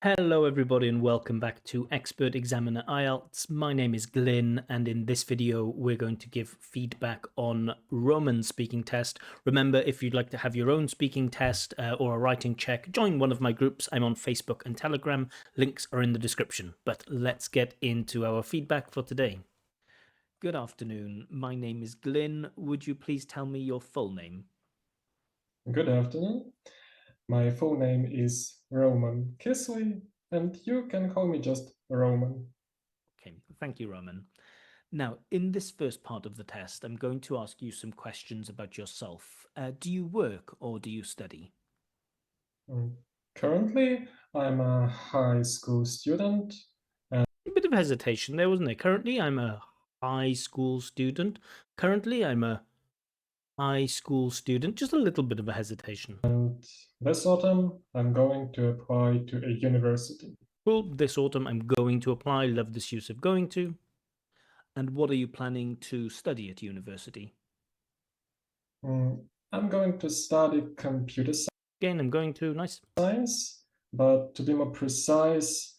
Hello, everybody, and welcome back to Expert Examiner IELTS. My name is Glyn, and in this video, we're going to give feedback on Roman speaking test. Remember, if you'd like to have your own speaking test or a writing check, join one of my groups. I'm on Facebook and Telegram. Links are in the description. But let's get into our feedback for today. Good afternoon. My name is Glyn. Would you please tell me your full name? Good afternoon. My full name is Roman Kisley, and you can call me just Roman. Okay, thank you, Roman. Now, in this first part of the test, I'm going to ask you some questions about yourself. Do you work or do you study? Currently, I'm a high school student. A bit of hesitation there, wasn't there? Currently, I'm a high school student. Currently, I'm a high school student. Just a little bit of a hesitation. And this autumn, I'm going to apply to a university. Well, this autumn, I'm going to apply. Love this use of going to. And what are you planning to study at university? I'm going to study computer Again, I'm going to. Nice. science, but to be more precise,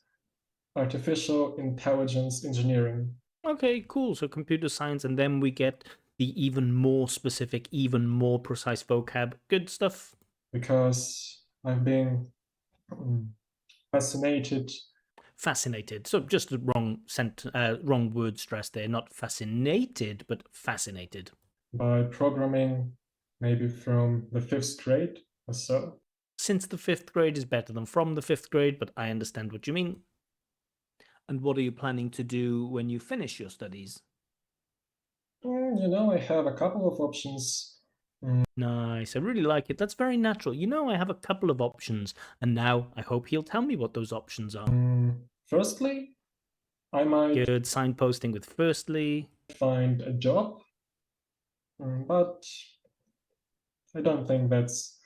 artificial intelligence engineering. Okay, cool. So computer science, and then we get the even more specific, even more precise vocab. Good stuff. Because I've been fascinated. Fascinated. So just the wrong word stress there. Not fascinated, but fascinated. By programming, maybe from the 5th grade or so. Since the 5th grade is better than from the 5th grade, but I understand what you mean. And what are you planning to do when you finish your studies? I have a couple of options. Nice. I really like it. That's very natural. I have a couple of options, and now I hope he'll tell me what those options are. Firstly, I might Good. Signposting with firstly. find a job, but I don't think that's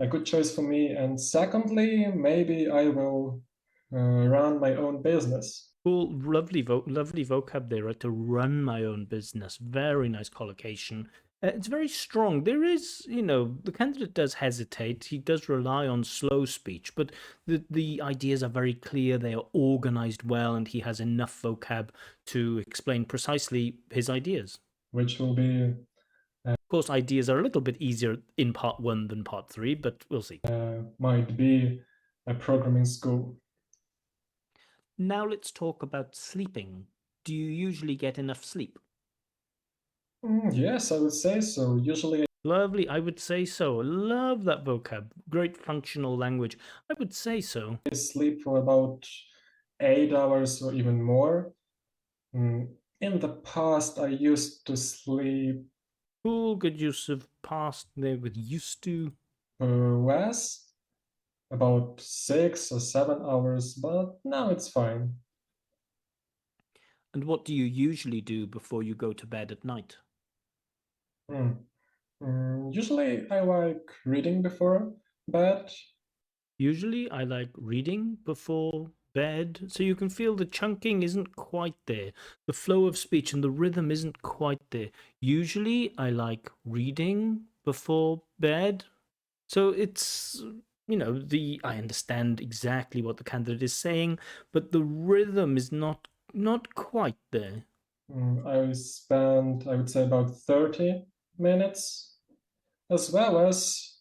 a good choice for me. And secondly, maybe I will run my own business. Cool, lovely vocab there, right? To run my own business. Very nice collocation. It's very strong. There is, the candidate does hesitate. He does rely on slow speech, but the ideas are very clear. They are organized well, and he has enough vocab to explain precisely his ideas. Which will be, Of course, ideas are a little bit easier in part 1 than part 3, but we'll see. might be a programming school. Now let's talk about sleeping. Do you usually get enough sleep? Yes, I would say so. Usually Lovely, I would say so. Love that vocab. Great functional language. I would say so. I sleep for about 8 hours or even more. In the past, I used to sleep Cool, good use of past there with used to. less, about 6 or 7 hours, but now it's fine. And what do you usually do before you go to bed at night? Usually, I like reading before bed. Usually, I like reading before bed, so you can feel the chunking isn't quite there. The flow of speech and the rhythm isn't quite there. Usually, I like reading before bed. So it's, I understand exactly what the candidate is saying, but the rhythm is not quite there. I spend, I would say, about 30 minutes, as well as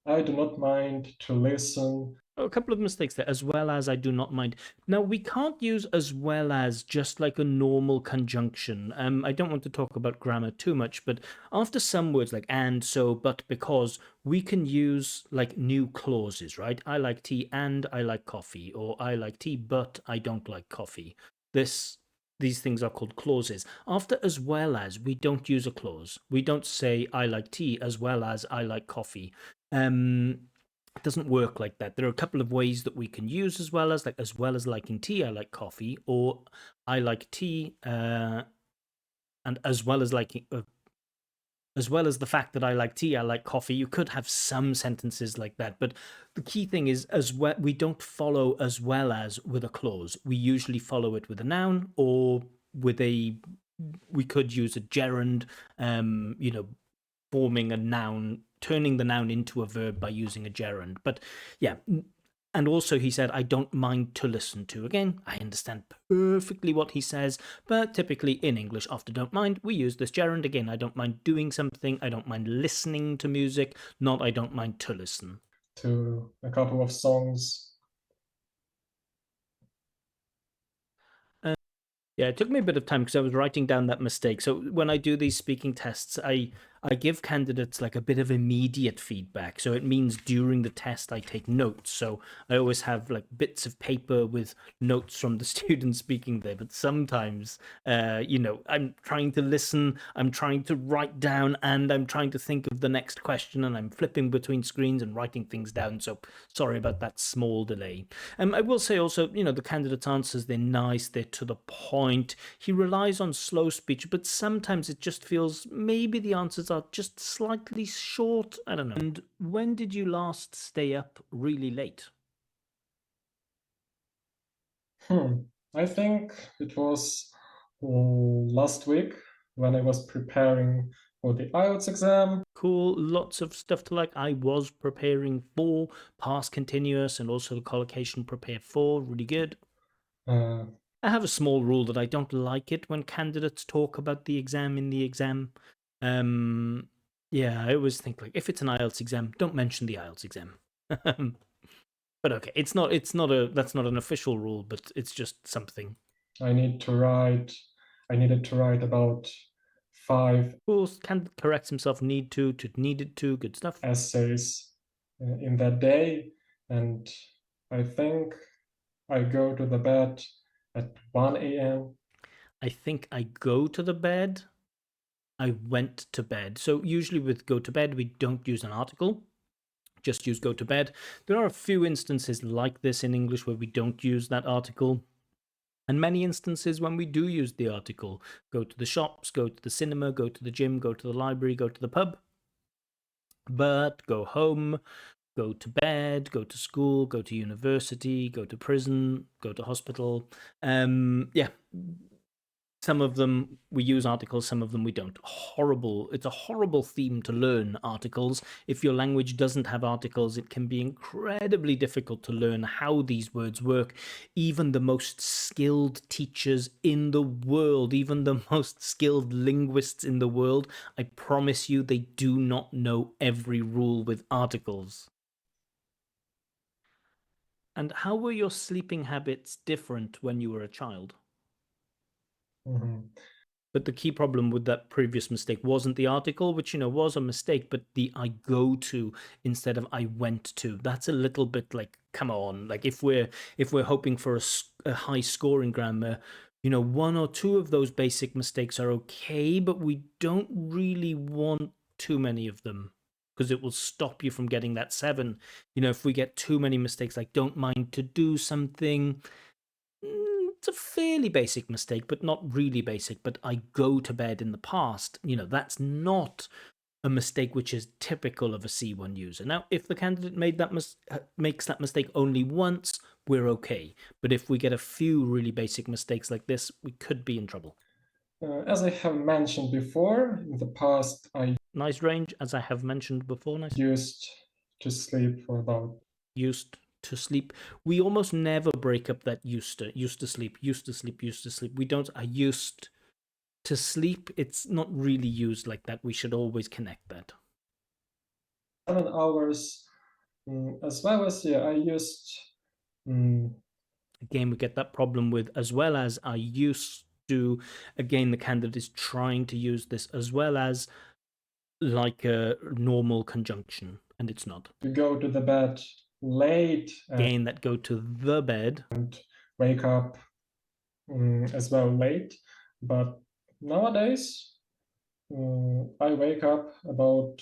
I do not mind to listen. Oh, a couple of mistakes there, as well as I do not mind. Now, we can't use as well as just like a normal conjunction. I don't want to talk about grammar too much, but after some words like and, so, but, because, we can use like new clauses, right? I like tea and I like coffee, or I like tea, but I don't like coffee. These things are called clauses. After as well as, we don't use a clause. We don't say I like tea as well as I like coffee. It doesn't work like that. There are a couple of ways that we can use as well as liking tea, I like coffee, or I like tea, and as well as liking, as well as the fact that I like tea, I like coffee. You could have some sentences like that, but the key thing is as well. We don't follow as well as with a clause. We usually follow it with a noun or with a. We could use a gerund, forming a noun, turning the noun into a verb by using a gerund. But yeah. And also, he said, I don't mind to listen to. Again, I understand perfectly what he says, but typically in English, after don't mind, we use this gerund. Again, I don't mind doing something. I don't mind listening to music, not I don't mind to listen. To a couple of songs. Yeah, it took me a bit of time because I was writing down that mistake. So when I do these speaking tests, I give candidates like a bit of immediate feedback. So it means during the test I take notes. So I always have like bits of paper with notes from the student speaking there. But sometimes, I'm trying to listen, I'm trying to write down, and I'm trying to think of the next question, and I'm flipping between screens and writing things down. So sorry about that small delay. I will say also, the candidate's answers, they're nice, they're to the point. He relies on slow speech, but sometimes it just feels maybe the answers are just slightly short. I don't know. And when did you last stay up really late? I think it was last week when I was preparing for the IELTS exam. Cool, lots of stuff to like. I was preparing for past continuous and also the collocation prepare for, really good. Uh, I have a small rule that I don't like it when candidates talk about the exam in the exam. Yeah, I always think like if it's an IELTS exam, don't mention the IELTS exam. But okay, that's not an official rule, but it's just something. I needed to write about 5 Of course, candidate corrects himself, needed to, good stuff. essays in that day, and I think I go to the bed at 1 a.m. I think I go to the bed. I went to bed. So usually with go to bed, we don't use an article. Just use go to bed. There are a few instances like this in English where we don't use that article. And many instances when we do use the article. Go to the shops, go to the cinema, go to the gym, go to the library, go to the pub. But go home, go to bed, go to school, go to university, go to prison, go to hospital. Yeah. Some of them we use articles, some of them we don't. It's a horrible theme to learn articles. If your language doesn't have articles, it can be incredibly difficult to learn how these words work. Even the most skilled teachers in the world, even the most skilled linguists in the world, I promise you they do not know every rule with articles. And how were your sleeping habits different when you were a child? Mm-hmm. But the key problem with that previous mistake wasn't the article, which, was a mistake, but the I go to instead of I went to. That's a little bit like, come on. Like if we're hoping for a high score in grammar, one or two of those basic mistakes are okay, but we don't really want too many of them because it will stop you from getting that 7. If we get too many mistakes, like don't mind to do something, it's a fairly basic mistake, but not really basic. But I go to bed in the past, that's not a mistake which is typical of a C1 user. Now, if the candidate makes that mistake only once, we're okay. But if we get a few really basic mistakes like this, we could be in trouble. As I have mentioned before, in the past, I Nice range, as I have mentioned before. Nice. used to sleep for about Used to sleep. We almost never break up that used to sleep. We don't. I used to sleep. It's not really used like that. We should always connect that. 7 hours, as well as I used. Again, we get that problem with as well as I used to. Again, the candidate is trying to use this as well as like a normal conjunction, and it's not. To go to the bed late. Again, that go to the bed. And wake up as well late. But nowadays, I wake up about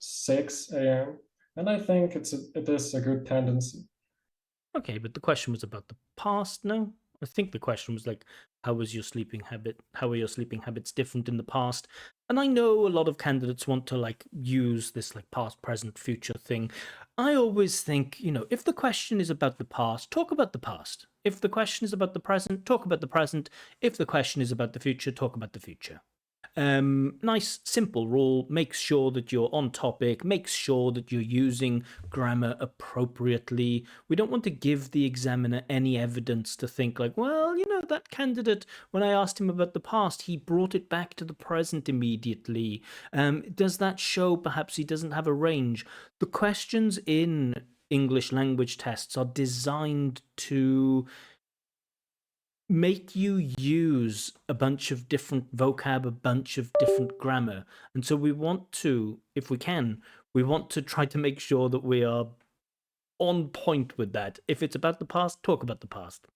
6 a.m. and I think it is a good tendency. Okay, but the question was about the past, no? I think the question was like, how was your sleeping habit? How are your sleeping habits different in the past? And I know a lot of candidates want to like use this like past, present, future thing. I always think, if the question is about the past, talk about the past. If the question is about the present, talk about the present. If the question is about the future, talk about the future. Nice, simple rule. Makes sure that you're on topic, makes sure that you're using grammar appropriately. We don't want to give the examiner any evidence to think like, well, that candidate, when I asked him about the past, he brought it back to the present immediately. Does that show perhaps he doesn't have a range? The questions in English language tests are designed to make you use a bunch of different vocab, a bunch of different grammar. And so we want to, if we can, we want to try to make sure that we are on point with that. If it's about the past, talk about the past.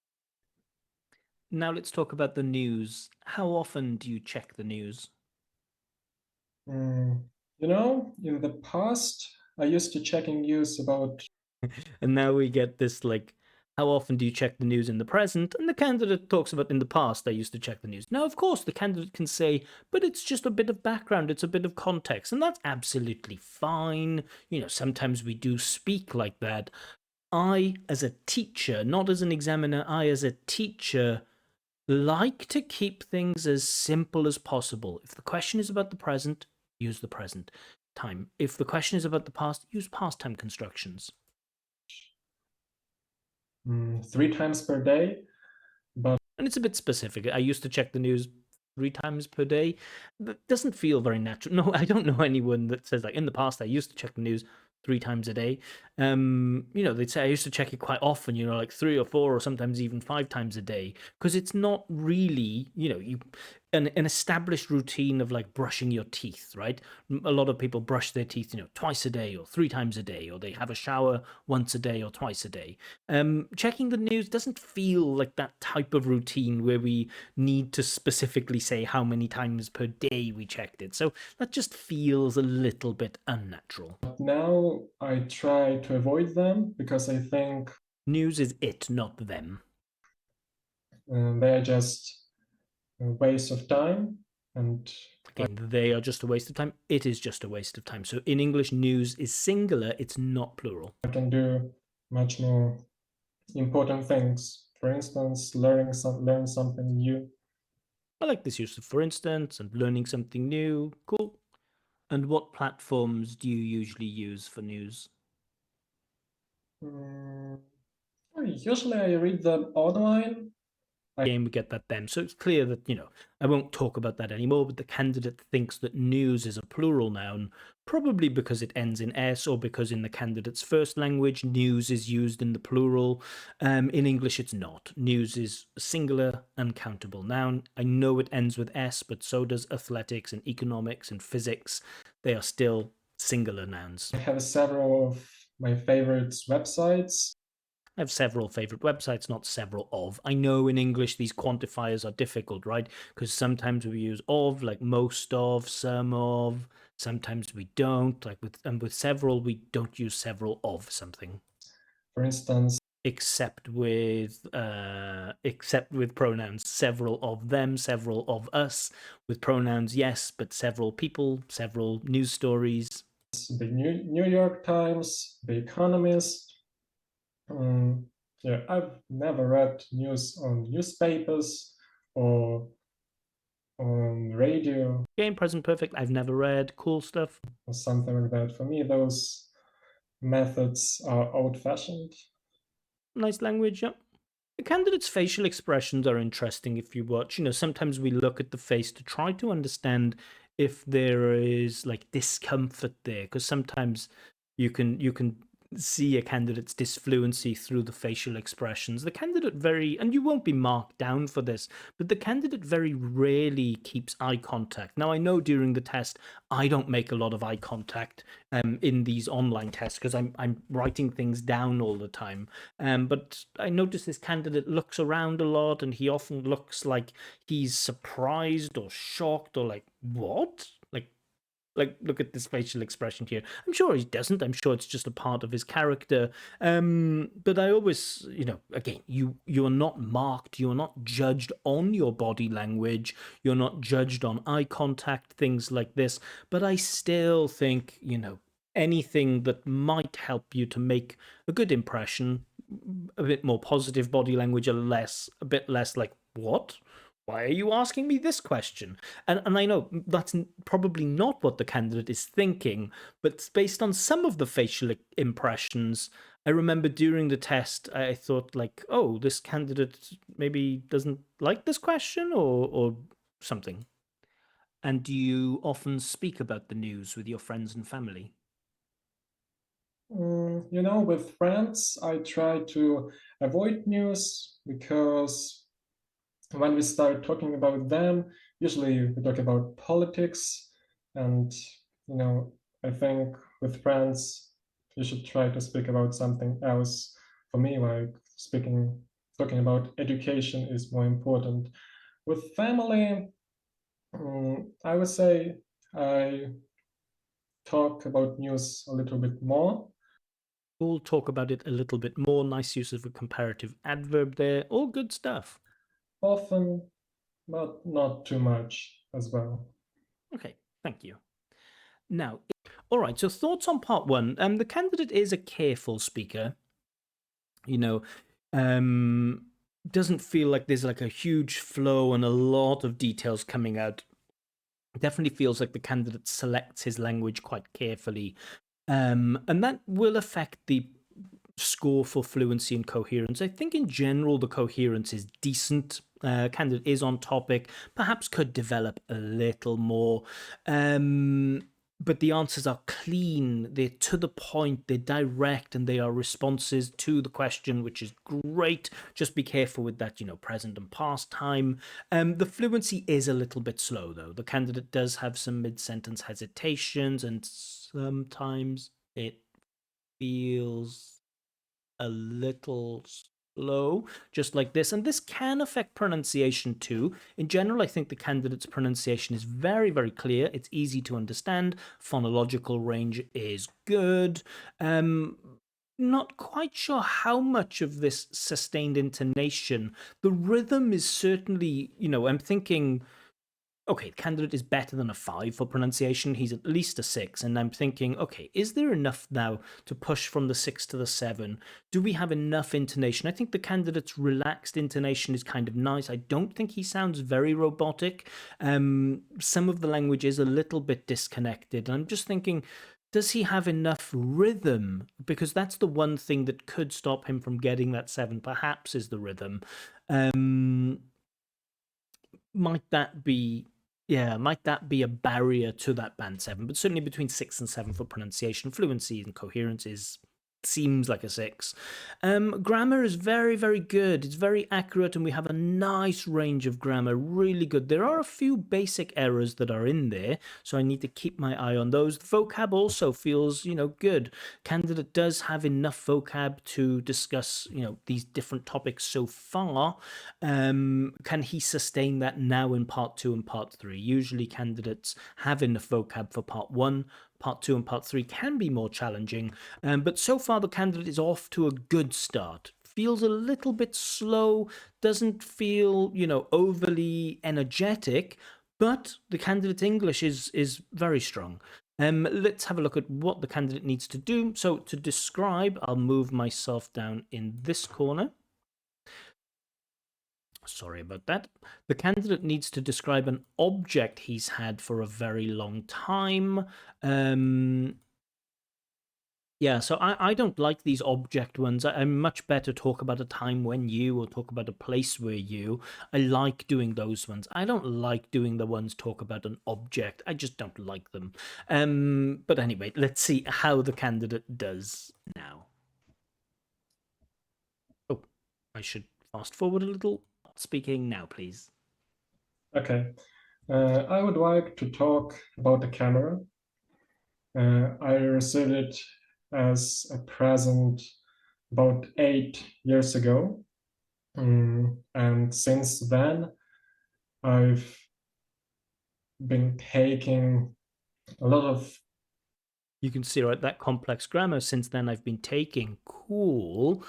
Now let's talk about the news. How often do you check the news? Mm, in the past, I used to checking news about And now we get this like, how often do you check the news in the present? And the candidate talks about in the past, I used to check the news. Now, of course, the candidate can say, but it's just a bit of background, it's a bit of context, and that's absolutely fine. Sometimes we do speak like that. I, as a teacher, not as an examiner, I, as a teacher, like to keep things as simple as possible. If the question is about the present, use the present time. If the question is about the past, use past time constructions. 3 times per day. But And it's a bit specific. I used to check the news 3 times per day. That doesn't feel very natural. No, I don't know anyone that says like in the past I used to check the news 3 times a day. They'd say I used to check it quite often, like 3 or 4 or sometimes even 5 times a day. Because it's not really, an established routine of like brushing your teeth, right? A lot of people brush their teeth, twice a day or 3 times a day, or they have a shower once a day or twice a day. Checking the news doesn't feel like that type of routine where we need to specifically say how many times per day we checked it. So that just feels a little bit unnatural. now I try to avoid them because I think News is it, not them. they are just a waste of time. And Again, they are just a waste of time. It is just a waste of time. So in English, news is singular, it's not plural. I can do much more important things. For instance, learn something new. I like this use of for instance and learning something new. Cool. And what platforms do you usually use for news? Mm, Usually I read them online. Game we get that then. So it's clear that, I won't talk about that anymore, but the candidate thinks that news is a plural noun, probably because it ends in S or because in the candidate's first language, news is used in the plural. In English, it's not. News is a singular, uncountable noun. I know it ends with S, but so does athletics and economics and physics. They are still singular nouns. I have several of my favorite websites. I have several favorite websites, not several of. I know in English these quantifiers are difficult, right? Because sometimes we use of, like most of, some of. Sometimes we don't. Like with several, we don't use several of something. For instance, Except with pronouns, several of them, several of us. With pronouns, yes, but several people, several news stories. the New York Times, The Economist. Yeah, I've never read news on newspapers or on radio Game present perfect. I've never read. Cool stuff. or something like that. For me, those methods are old-fashioned. Nice language. Yep. The candidate's facial expressions are interesting if you watch. Sometimes we look at the face to try to understand if there is like discomfort there, because sometimes you can see a candidate's disfluency through the facial expressions. The candidate and you won't be marked down for this, but the candidate very rarely keeps eye contact. Now, I know during the test, I don't make a lot of eye contact in these online tests because I'm writing things down all the time. But I notice this candidate looks around a lot and he often looks like he's surprised or shocked or like, what? Look at this facial expression here. I'm sure he doesn't. I'm sure it's just a part of his character. But I always, again, you're not marked. You're not judged on your body language. You're not judged on eye contact, things like this. But I still think, anything that might help you to make a good impression, a bit more positive body language, a bit less like what, why are you asking me this question? And I know that's probably not what the candidate is thinking, but based on some of the facial impressions, I remember during the test, I thought like, oh, this candidate maybe doesn't like this question or something. And do you often speak about the news with your friends and family? With friends, I try to avoid news because when we start talking about them, usually we talk about politics. And, you know, I think with friends, you should try to speak about something else. For me, like talking about education is more important. With family, I would say I talk about news a little bit more. We'll talk about it a little bit more. Nice use of a comparative adverb there. All good stuff. Often, but not too much as well. Okay, thank you. Now, all right, so thoughts on part one. The candidate is a careful speaker. You know, doesn't feel like there's like a huge flow and a lot of details coming out. Definitely feels like the candidate selects his language quite carefully. And that will affect the score for fluency and coherence. I think in general the coherence is decent. Candidate is on topic, perhaps could develop a little more. But the answers are clean, they're to the point, they're direct, and they are responses to the question, which is great. Just be careful with that, present and past time. The fluency is a little bit slow, though. The candidate does have some mid sentence hesitations, and sometimes it feels a little slow, just like this. And this can affect pronunciation too. In general, I think the candidate's pronunciation is very, very clear. It's easy to understand. Phonological range is good. Not quite sure how much of this sustained intonation. The rhythm is certainly, I'm thinking okay, candidate is better than a 5 for pronunciation. He's at least a 6. And I'm thinking, okay, is there enough now to push from the 6 to the 7? Do we have enough intonation? I think the candidate's relaxed intonation is kind of nice. I don't think he sounds very robotic. Some of the language is a little bit disconnected. And I'm just thinking, does he have enough rhythm? Because that's the one thing that could stop him from getting that 7, perhaps, is the rhythm. Might that be might that be a barrier to that band 7? But certainly between 6 and 7 for pronunciation. Fluency and coherence seems like a 6. Grammar is very, very good. It's very accurate, and we have a nice range of grammar. Really good. There are a few basic errors that are in there, so I need to keep my eye on those. The vocab also feels, good. Candidate does have enough vocab to discuss, these different topics so far. Can he sustain that now in part 2 and part 3? Usually candidates have enough vocab for part 1. Part 2 and part 3 can be more challenging, but so far the candidate is off to a good start. Feels a little bit slow, doesn't feel, overly energetic, but the candidate's English is very strong. Let's have a look at what the candidate needs to do. So to describe, I'll move myself down in this corner. Sorry about that. The candidate needs to describe an object he's had for a very long time. Yeah, so I don't like these object ones. I'm much better talk about a time when you, or talk about a place where you. I like doing those ones. I don't like doing the ones talk about an object. I just don't like them. But anyway, let's see how the candidate does now. Oh, I should fast forward a little. Speaking now, please. Okay. I would like to talk about the camera. I received it as a present about 8 years ago. And since then, I've been taking a lot of. You can see, right, that complex grammar. Since then, I've been taking. Cool.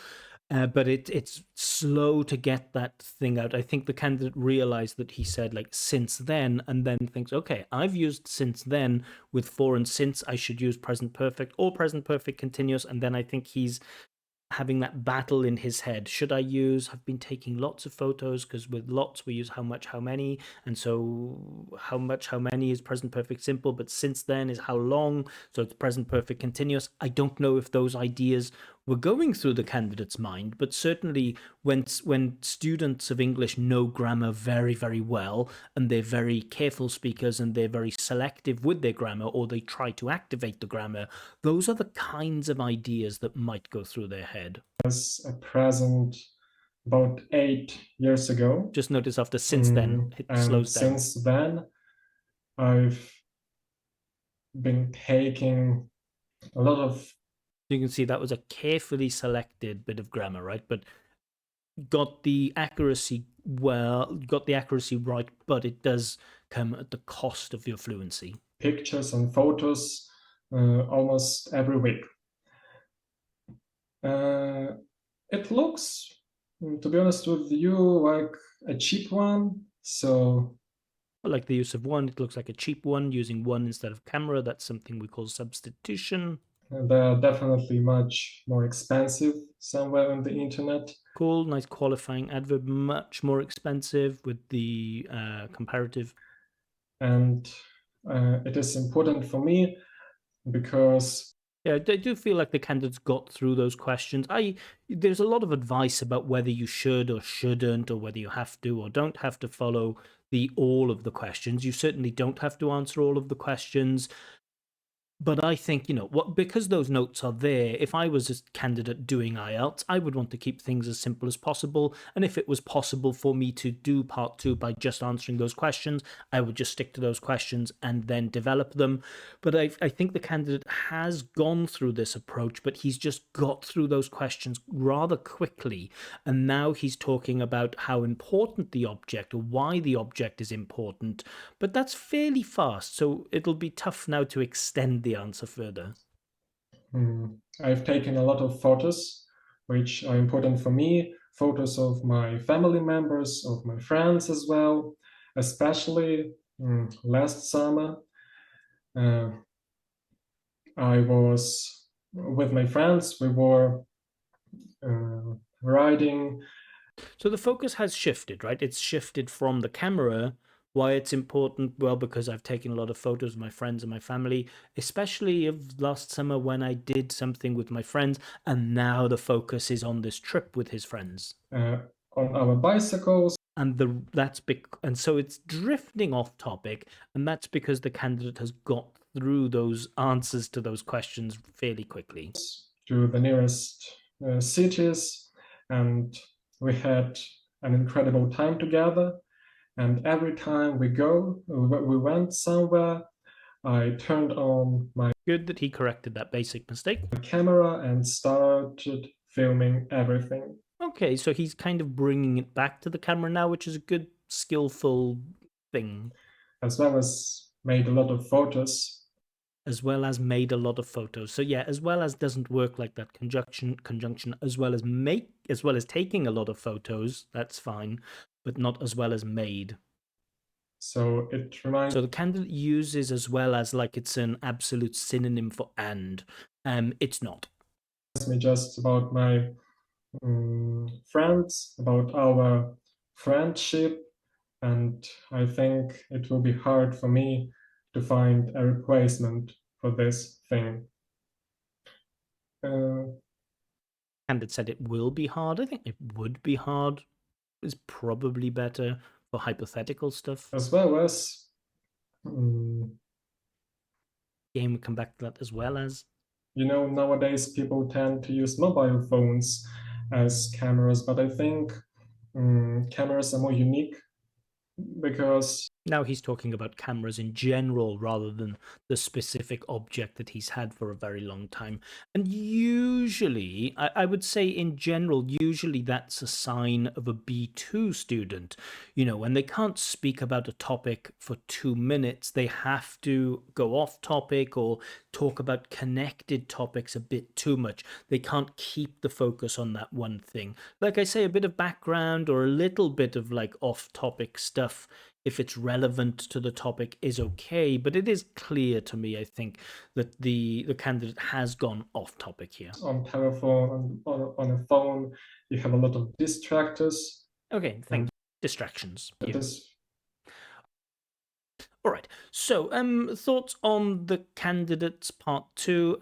But it's slow to get that thing out. I think the candidate realized that he said like since then, and then thinks, okay, I've used since then with for and since. I should use present perfect or present perfect continuous. And then I think he's having that battle in his head. Should I use, I've been taking lots of photos, because with lots we use how much, how many, and so how much, how many is present perfect simple, but since then is how long, so it's present perfect continuous. I don't know if those ideas were going through the candidate's mind, but certainly when students of English know grammar very, very well, and they're very careful speakers and they're very selective with their grammar, or they try to activate the grammar, those are the kinds of ideas that might go through their head. As a present about 8 years ago. Just notice after since then, it And slows down. since then, I've been taking a lot of. You can see that was a carefully selected bit of grammar, right? But got the accuracy right, but it does come at the cost of your fluency. Pictures and photos almost every week. It looks, to be honest with you, like a cheap one. So I like the use of one. It looks like a cheap one, using one instead of camera. That's something we call substitution. they're definitely much more expensive somewhere on the internet. Cool, nice qualifying adverb. Much more expensive with the comparative. And it is important for me because yeah, I do feel like the candidates got through those questions. There's a lot of advice about whether you should or shouldn't, or whether you have to or don't have to follow all of the questions. You certainly don't have to answer all of the questions. But I think, because those notes are there, if I was a candidate doing IELTS, I would want to keep things as simple as possible. And if it was possible for me to do part 2 by just answering those questions, I would just stick to those questions and then develop them. But I think the candidate has gone through this approach, but he's just got through those questions rather quickly. And now he's talking about how important the object, or why the object is important. But that's fairly fast, so it'll be tough now to extend the answer further. I've taken a lot of photos, which are important for me. Photos of my family members, of my friends as well, especially last summer. I was with my friends, we were riding. So the focus has shifted, right? It's shifted from the camera. Why it's important? Well, because I've taken a lot of photos of my friends and my family, especially of last summer when I did something with my friends, and now the focus is on this trip with his friends. On our bicycles. And so it's drifting off topic, and that's because the candidate has got through those answers to those questions fairly quickly. To the nearest cities, and we had an incredible time together. And every time we went somewhere, I turned on my Good that he corrected that basic mistake. camera and started filming everything. Okay, so he's kind of bringing it back to the camera now, which is a good, skillful thing. As well as made a lot of photos. As well as made a lot of photos. So yeah, as well as doesn't work like that conjunction, as well as taking a lot of photos, that's fine, but not as well as made. So it reminds. So the candidate uses as well as like it's an absolute synonym for and. It's not. Me just about my friends, about our friendship, and I think it will be hard for me to find a replacement for this thing. Candidate said it will be hard. I think it would be hard is probably better for hypothetical stuff. As well as game would come back to that as well as. Nowadays people tend to use mobile phones as cameras, but I think cameras are more unique because. Now he's talking about cameras in general rather than the specific object that he's had for a very long time. And usually, I would say in general, usually that's a sign of a B2 student. When they can't speak about a topic for 2 minutes, they have to go off topic or talk about connected topics a bit too much. They can't keep the focus on that one thing. Like I say, a bit of background or a little bit of like off topic stuff if it's relevant to the topic is okay, but it is clear to me, I think, that the candidate has gone off topic here. On telephone, on a phone, you have a lot of distractors. Okay, thank you. Distractions. It is All right. So, thoughts on the candidates part two?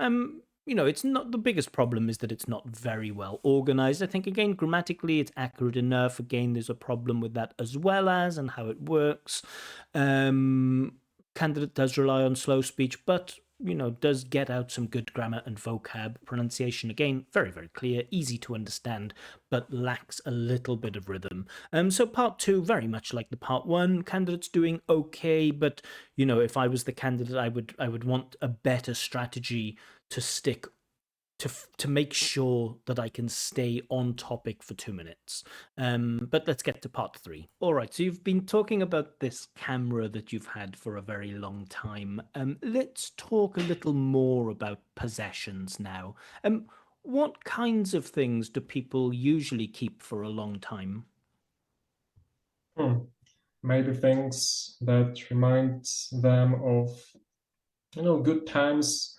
It's not the biggest problem is that it's not very well organized. I think again, grammatically, it's accurate enough. Again, there's a problem with that as well as and how it works. Candidate does rely on slow speech, but does get out some good grammar and vocab. Pronunciation, again, very, very clear, easy to understand, but lacks a little bit of rhythm. So part two, very much like the part one, candidate's doing okay, but if I was the candidate, I would want a better strategy to stick to make sure that I can stay on topic for 2 minutes. But let's get to part three. All right, so you've been talking about this camera that you've had for a very long time. Let's talk a little more about possessions now. What kinds of things do people usually keep for a long time? maybe things that remind them of good times.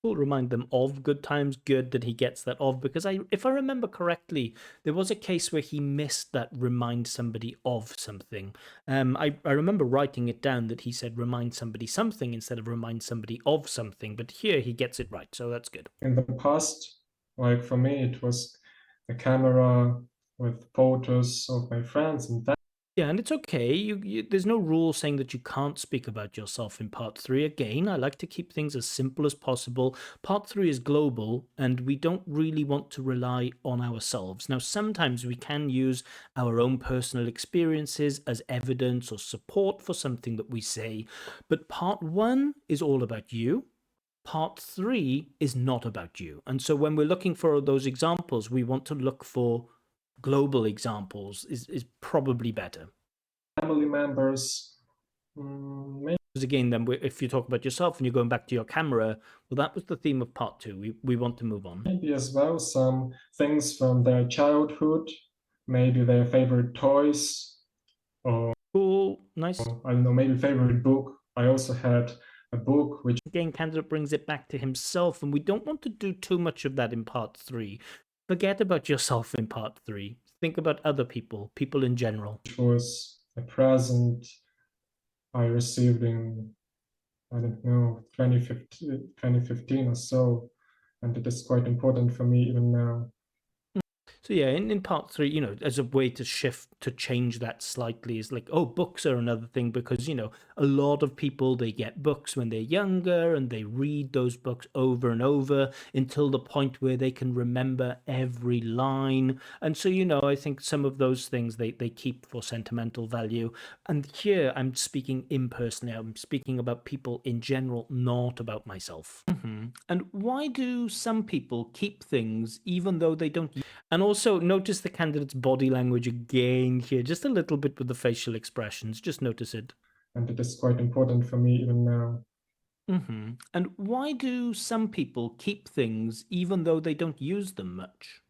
Will remind them of good times. Good that he gets that of, because if I remember correctly, there was a case where he missed that remind somebody of something. I remember writing it down that he said remind somebody something instead of remind somebody of something, but here he gets it right, so that's good. In the past, like for me, it was the camera with photos of my friends and that. Yeah, and it's okay. There's no rule saying that you can't speak about yourself in part three. Again, I like to keep things as simple as possible. Part three is global, and we don't really want to rely on ourselves. Now, sometimes we can use our own personal experiences as evidence or support for something that we say, but part one is all about you. Part three is not about you. And so when we're looking for those examples, we want to look for global examples is probably better. Family members, maybe Because again, then if you talk about yourself and you're going back to your camera, well, that was the theme of part two. We want to move on. as well some things from their childhood, maybe their favorite toys, or Cool, nice. I don't know, maybe favorite book. I also had a book which Again, candidate brings it back to himself, and we don't want to do too much of that in part three. Forget about yourself in part three. Think about other people in general. was a present I received in, I don't know, 2015 or so, and it is quite important for me even now. So yeah, in part three, as a way to change that slightly is like, oh, books are another thing because, a lot of people, they get books when they're younger and they read those books over and over until the point where they can remember every line. And so, I think some of those things they keep for sentimental value. And here I'm speaking impersonally. I'm speaking about people in general, not about myself. And why do some people keep things even though they don't? And also notice the candidate's body language again here, just a little bit with the facial expressions. Just notice it. And it is quite important for me even now. And why do some people keep things even though they don't use them much?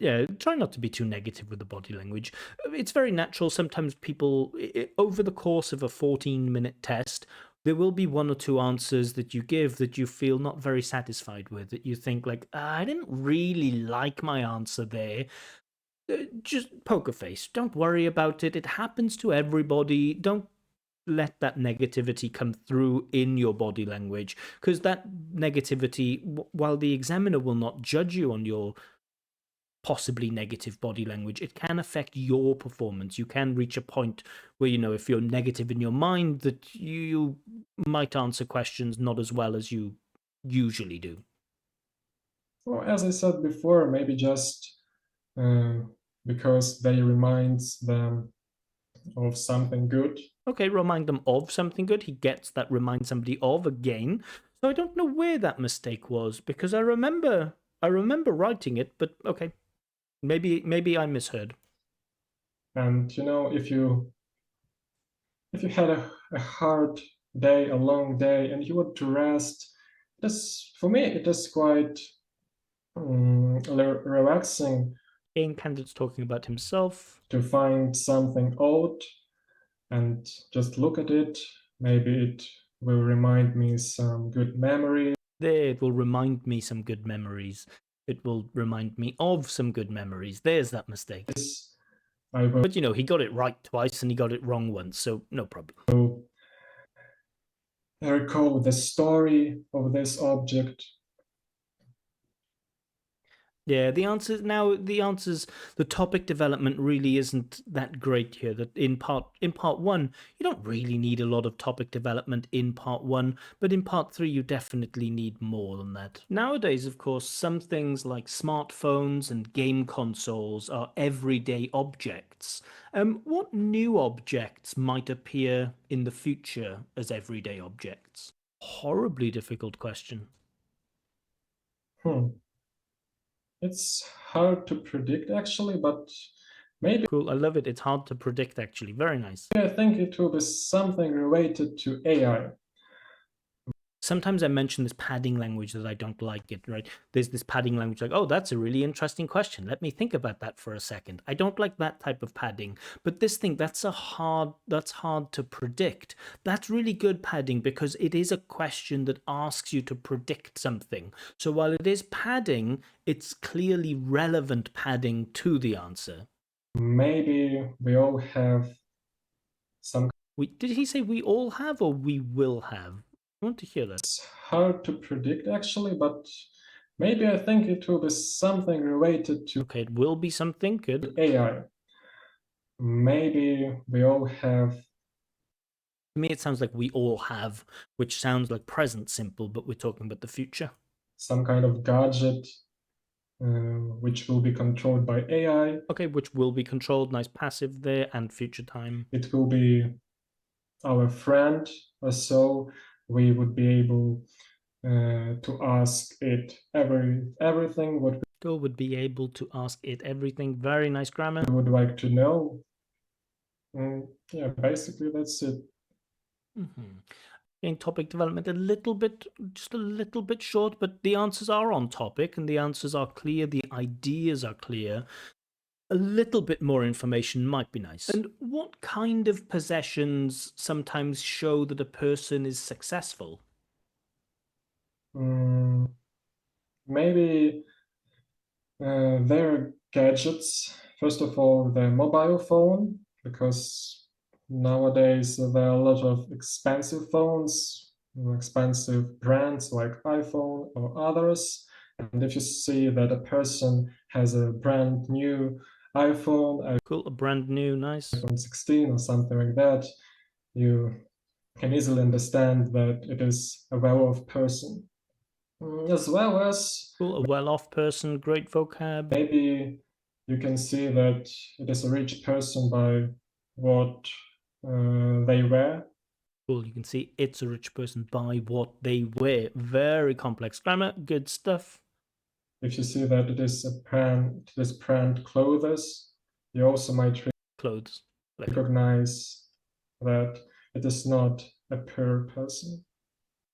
Yeah, try not to be too negative with the body language. It's very natural. Sometimes people, over the course of a 14-minute test, there will be one or two answers that you give that you feel not very satisfied with, that you think like, I didn't really like my answer there. Just poker face. Don't worry about it. It happens to everybody. Don't let that negativity come through in your body language, because that negativity, while the examiner will not judge you on your possibly negative body language, it can affect your performance. You can reach a point where, if you're negative in your mind, that you might answer questions not as well as you usually do. Well, as I said before, maybe just uh, because they remind them of something good. Okay, remind them of something good. He gets that remind somebody of again. So I don't know where that mistake was, because I remember writing it, but okay. Maybe I misheard. And if you had a hard day, a long day, and you want to rest, this for me it is quite relaxing. Again, candidate's talking about himself. To find something old and just look at it. Maybe it will remind me some good memory. There, it will remind me some good memories. It will remind me of some good memories. There's that mistake. I will But he got it right twice and he got it wrong once, so no problem. recall the story of this object. Yeah, the answers, the topic development really isn't that great here. That in part one, you don't really need a lot of topic development in part one, but in part three, you definitely need more than that. Nowadays, of course, some things like smartphones and game consoles are everyday objects. What new objects might appear in the future as everyday objects? Horribly difficult question. It's hard to predict actually, but maybe Cool, I love it. It's hard to predict, actually. Very nice. I think it will be something related to AI. Sometimes I mention this padding language that I don't like it, right? There's this padding language like, oh, that's a really interesting question. Let me think about that for a second. I don't like that type of padding. But this thing, that's hard to predict. That's really good padding because it is a question that asks you to predict something. So while it is padding, it's clearly relevant padding to the answer. Maybe we all have some. Did he say we all have or we will have? I want to hear that. It's hard to predict actually, but maybe I think it will be something related to Okay, it will be something good. AI. Maybe we all have. To me, it sounds like we all have, which sounds like present simple, but we're talking about the future. Some kind of gadget which will be controlled by AI. Okay, which will be controlled. Nice passive there, and future time. It will be our friend, or so we would be able to ask it everything what Still would be able to ask it everything. Very nice grammar. we would like to know. Yeah, basically that's it. In topic development, just a little bit short, but the answers are on topic and the answers are clear. The ideas are clear. A little bit more information might be nice. And what kind of possessions sometimes show that a person is successful? Maybe their gadgets. First of all, their mobile phone, because nowadays there are a lot of expensive phones, expensive brands like iPhone or others. And if you see that a person has a brand new iPhone, Cool, a brand new, nice. iPhone 16 or something like that, you can easily understand that it is a well-off person. As well as Cool, a well-off person, great vocab. maybe you can see that it is a rich person by what they wear. Cool, you can see it's a rich person by what they wear. Very complex grammar, good stuff. If you see that it is this brand clothes, you also might Clothes. recognize that it is not a poor person.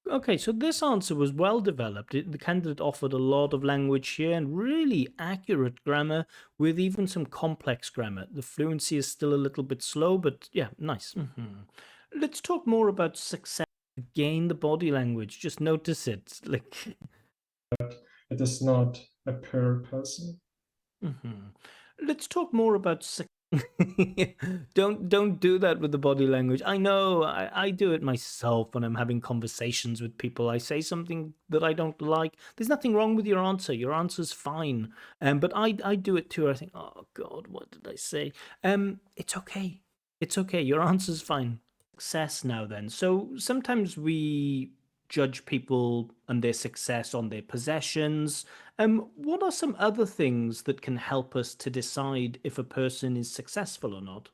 Okay, so this answer was well developed. The candidate offered a lot of language here and really accurate grammar with even some complex grammar. The fluency is still a little bit slow, but yeah, nice. Let's talk more about success. Again, the body language. Just notice it. Like, it is not a poor person. Let's talk more about success. Don't do that with the body language. I know I do it myself when I'm having conversations with people. I say something that I don't like. There's nothing wrong with your answer. Your answer's fine. But I do it too. I think, oh God, what did I say? It's okay. It's okay. Your answer's fine. Success now then. So sometimes we judge people and their success on their possessions. What are some other things that can help us to decide if a person is successful or not?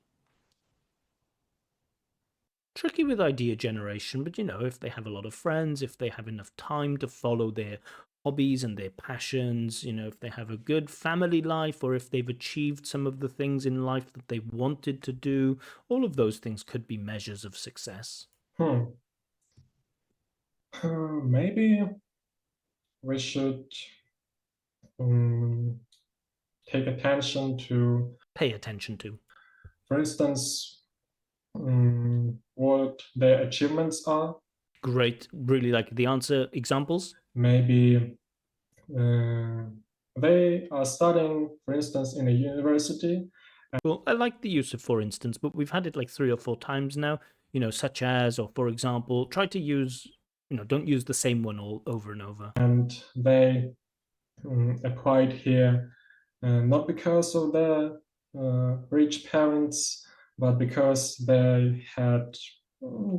Tricky with idea generation, but if they have a lot of friends, if they have enough time to follow their hobbies and their passions, if they have a good family life, or if they've achieved some of the things in life that they wanted to do, all of those things could be measures of success. Maybe we should take attention to, Pay attention to. for instance, what their achievements are. Great. Really like the answer. Examples? Maybe uh, they are studying, for instance, in a university. Well, I like the use of for instance, but we've had it like 3 or 4 times now, such as, or for example, try to use, don't use the same one all over and over. And they applied here not because of their rich parents, but because they had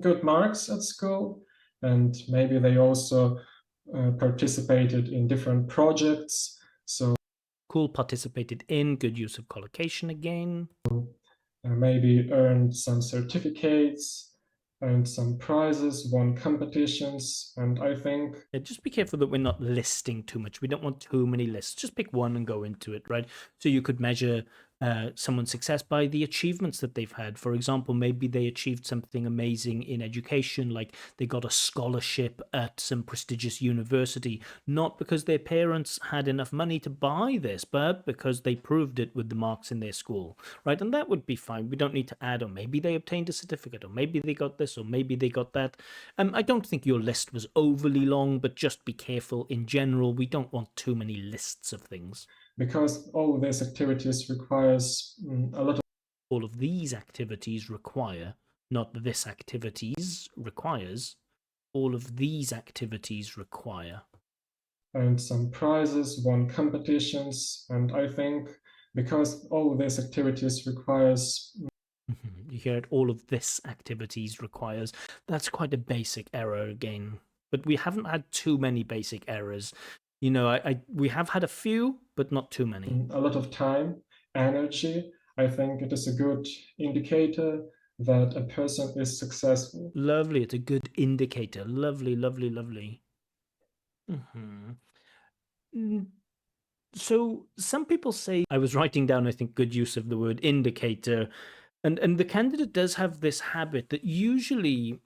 good marks at school, and maybe they also participated in different projects. So Cool, participated in, good use of collocation again. maybe earned some certificates, earned some prizes, won competitions, and I think Yeah, just be careful that we're not listing too much. We don't want too many lists. Just pick one and go into it, right? So you could measure someone's success by the achievements that they've had. For example, maybe they achieved something amazing in education, like they got a scholarship at some prestigious university, not because their parents had enough money to buy this, but because they proved it with the marks in their school, right? And that would be fine. We don't need to add, or maybe they obtained a certificate, or maybe they got this, or maybe they got that. I don't think your list was overly long, but just be careful. In general, we don't want too many lists of things. because all these activities requires a lot of All of these activities require, not this activities requires, all of these activities require. and some prizes, won competitions, and I think because all these activities requires You hear it, all of this activities requires. That's quite a basic error again. But we haven't had too many basic errors. We have had a few, but not too many. a lot of time, energy. I think it is a good indicator that a person is successful. Lovely. It's a good indicator. Lovely, lovely, lovely. So some people say, I was writing down, I think, good use of the word indicator. And the candidate does have this habit that usually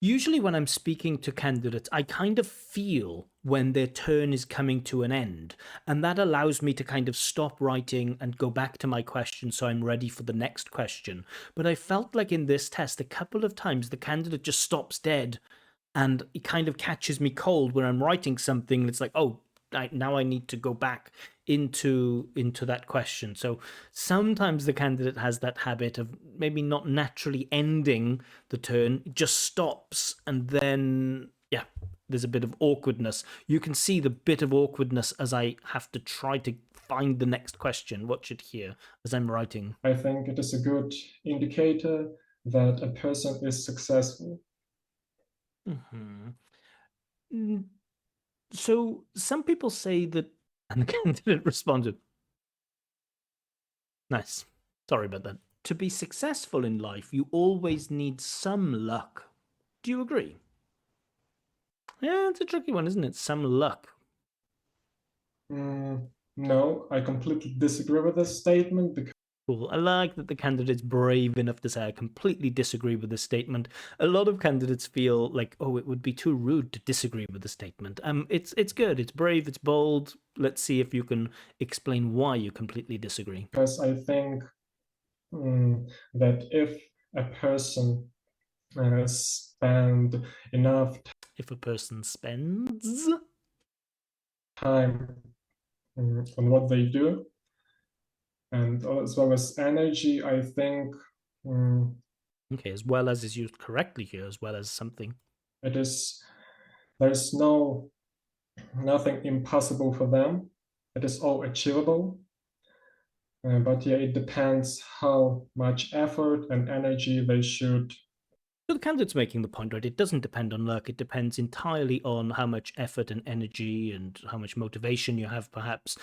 when I'm speaking to candidates, I kind of feel when their turn is coming to an end. And that allows me to kind of stop writing and go back to my question so I'm ready for the next question. But I felt like in this test, a couple of times, the candidate just stops dead and it kind of catches me cold when I'm writing something. And it's like, oh, now I need to go back into that question. So sometimes the candidate has that habit of maybe not naturally ending the turn, it just stops, and then yeah, there's a bit of awkwardness. You can see the bit of awkwardness as I have to try to find the next question. Watch it here as I'm writing. I think it is a good indicator that a person is successful. So some people say that, and the candidate responded, nice. Sorry about that. To be successful in life, you always need some luck. Do you agree? Yeah, it's a tricky one, isn't it? Some luck. No, I completely disagree with this statement because Cool. I like that the candidate's brave enough to say, I completely disagree with this statement. A lot of candidates feel like, oh, it would be too rude to disagree with the statement. It's good, it's brave, it's bold. Let's see if you can explain why you completely disagree. I think that if a person spend enough If a person spends time on what they do, and as well as energy, I think okay, as well as is used correctly here, as well as something. it is there's nothing impossible for them. It is all achievable. But yeah, it depends how much effort and energy they should. So the candidate's making the point, right? It doesn't depend on luck. It depends entirely on how much effort and energy and how much motivation you have, perhaps.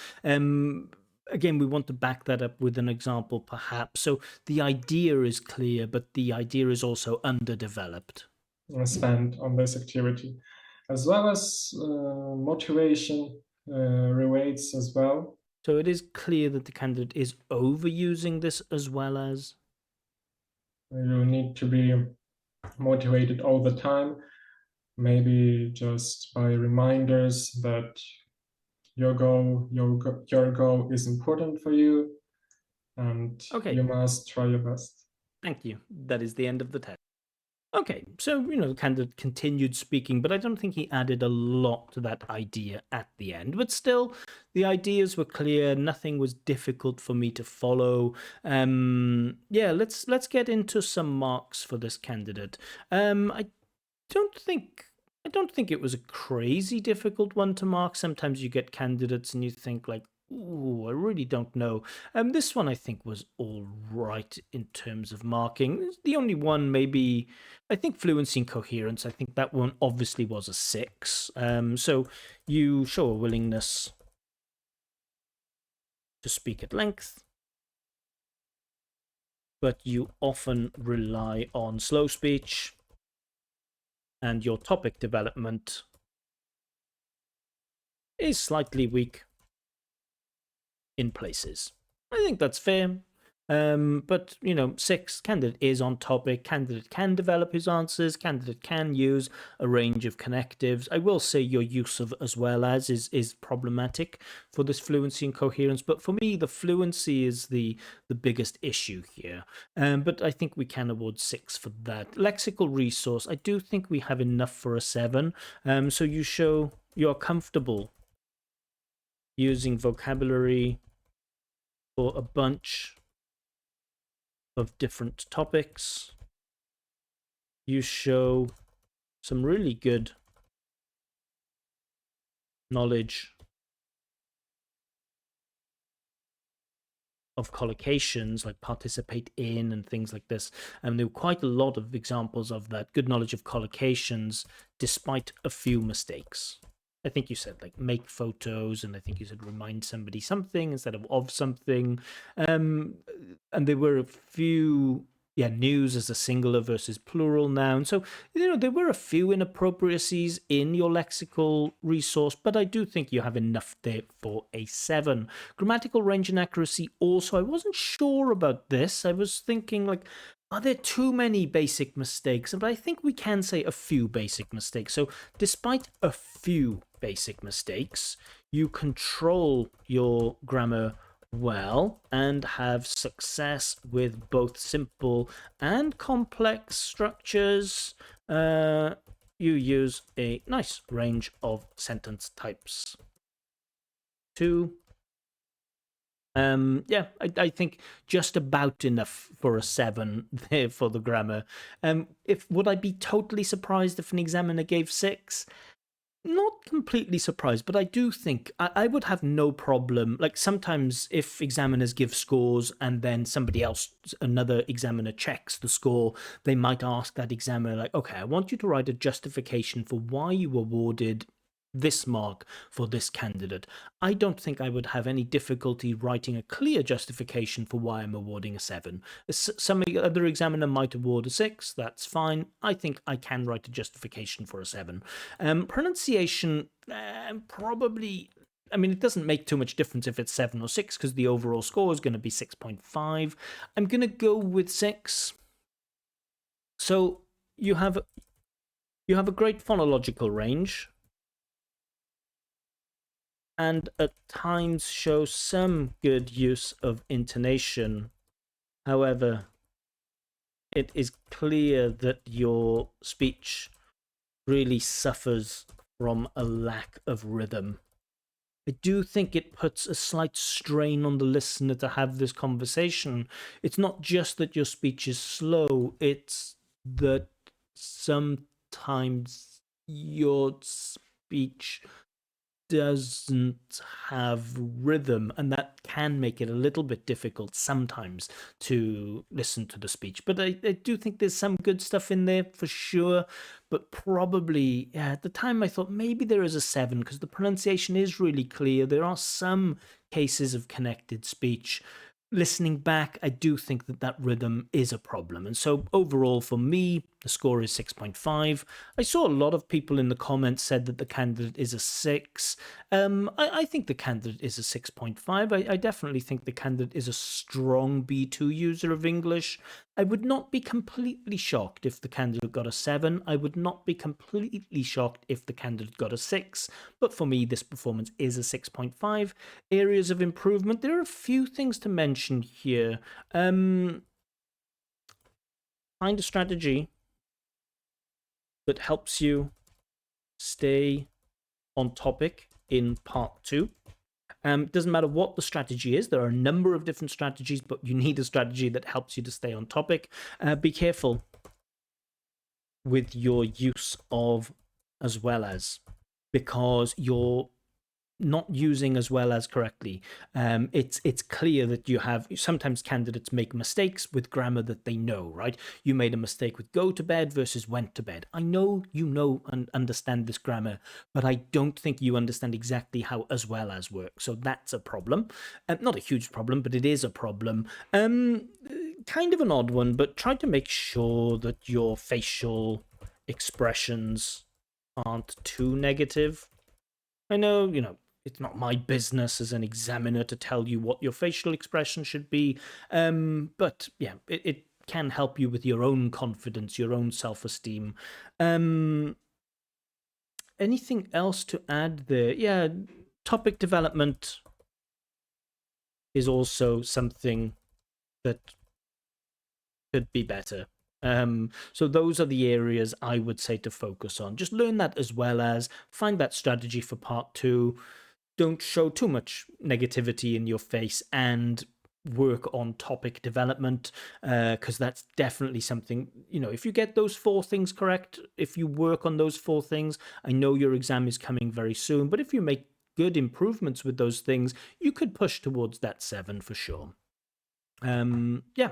Again, we want to back that up with an example, perhaps. So the idea is clear, but the idea is also underdeveloped. Spend on this activity, as well as motivation relates as well. So it is clear that the candidate is overusing this as well as. You need to be motivated all the time, maybe just by reminders that your goal is important for you, and Okay, you must try your best. thank you. That is the end of the test. Okay, so, the candidate continued speaking, but I don't think he added a lot to that idea at the end. But still, the ideas were clear. Nothing was difficult for me to follow. Yeah, let's get into some marks for this candidate. Don't think I don't think it was a crazy difficult one to mark. Sometimes you get candidates and you think like, ooh, I really don't know. This one I think was all right in terms of marking. The only one maybe, I think fluency and coherence. I think that one obviously was a 6. So you show a willingness to speak at length, but you often rely on slow speech, and your topic development is slightly weak in places. I think that's fair. But 6, candidate is on topic. Candidate can develop his answers. Candidate can use a range of connectives. I will say your use of as well as is problematic for this fluency and coherence. But for me, the fluency is the biggest issue here. But I think we can award 6 for that. Lexical resource, I do think we have enough for a 7. So you show you're comfortable using vocabulary for a bunch of different topics. You show some really good knowledge of collocations, like participate in and things like this. And there were quite a lot of examples of that good knowledge of collocations, despite a few mistakes. I think you said like make photos, and I think you said remind somebody something instead of something. And there were a few, news as a singular versus plural noun. So, there were a few inappropriacies in your lexical resource, but I do think you have enough there for a 7. Grammatical range and accuracy also, I wasn't sure about this. I was thinking like, are there too many basic mistakes? But I think we can say a few basic mistakes. So despite a few basic mistakes, you control your grammar well and have success with both simple and complex structures. You use a nice range of sentence types. 2. I think just about enough for a 7 there for the grammar. If would I be totally surprised if an examiner gave 6? Not completely surprised, but I do think I would have no problem. Like sometimes if examiners give scores and then somebody else, another examiner checks the score, they might ask that examiner like, okay, I want you to write a justification for why you awarded this mark for this candidate. I don't think I would have any difficulty writing a clear justification for why I'm awarding a 7. Some other examiner might award a 6, that's fine. I think I can write a justification for a 7. Pronunciation, probably, I mean, it doesn't make too much difference if it's 7 or 6 because the overall score is going to be 6.5. I'm going to go with 6. So you have a great phonological range, and at times show some good use of intonation. However, it is clear that your speech really suffers from a lack of rhythm. I do think it puts a slight strain on the listener to have this conversation. It's not just that your speech is slow, it's that sometimes your speech doesn't have rhythm, and that can make it a little bit difficult sometimes to listen to the speech. But I do think there's some good stuff in there for sure, but probably at the time I thought maybe there is a 7 because the pronunciation is really clear. There are some cases of connected speech. Listening back, I do think that rhythm is a problem. And so overall for me, the score is 6.5. I saw a lot of people in the comments said that the candidate is a 6. I think the candidate is a 6.5. I definitely think the candidate is a strong B2 user of English. I would not be completely shocked if the candidate got a 7. I would not be completely shocked if the candidate got a 6. But for me, this performance is a 6.5. Areas of improvement. There are a few things to mention here. Find a strategy that helps you stay on topic in part 2. Doesn't matter what the strategy is. There are a number of different strategies, but you need a strategy that helps you to stay on topic. Be careful with your use of as well as, because you're not using as well as correctly. It's clear that you have, sometimes candidates make mistakes with grammar that they know, right? You made a mistake with go to bed versus went to bed. I know you know and understand this grammar, but I don't think you understand exactly how as well as works. So that's a problem. Not a huge problem, but it is a problem. Kind of an odd one, but try to make sure that your facial expressions aren't too negative. I know, it's not my business as an examiner to tell you what your facial expression should be, but yeah, it can help you with your own confidence, your own self-esteem. Anything else to add there? Yeah, topic development is also something that could be better. So those are the areas I would say to focus on. Just learn that as well as find that strategy for part 2. Don't show too much negativity in your face, and work on topic development, because that's definitely something, if you get those 4 things correct, if you work on those 4 things, I know your exam is coming very soon, but if you make good improvements with those things, you could push towards that 7 for sure. Yeah.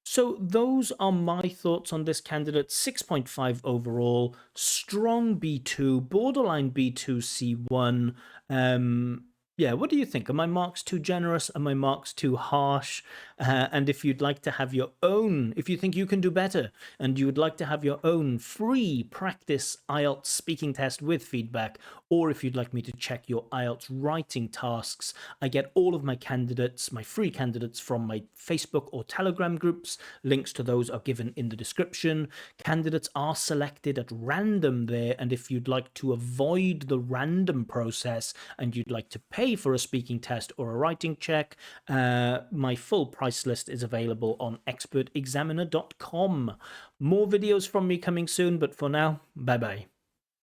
So those are my thoughts on this candidate. 6.5 overall, strong B2, borderline B2 C1. Yeah, what do you think? Are my marks too generous? Are my marks too harsh? And if you'd like to have your own, if you think you can do better, and you would like to have your own free practice IELTS speaking test with feedback, or if you'd like me to check your IELTS writing tasks, I get all of my candidates, my free candidates, from my Facebook or Telegram groups. Links to those are given in the description. Candidates are selected at random there, and if you'd like to avoid the random process and you'd like to pay for a speaking test or a writing check, my full price list is available on expertexaminer.com. More videos from me coming soon, but for now, bye bye.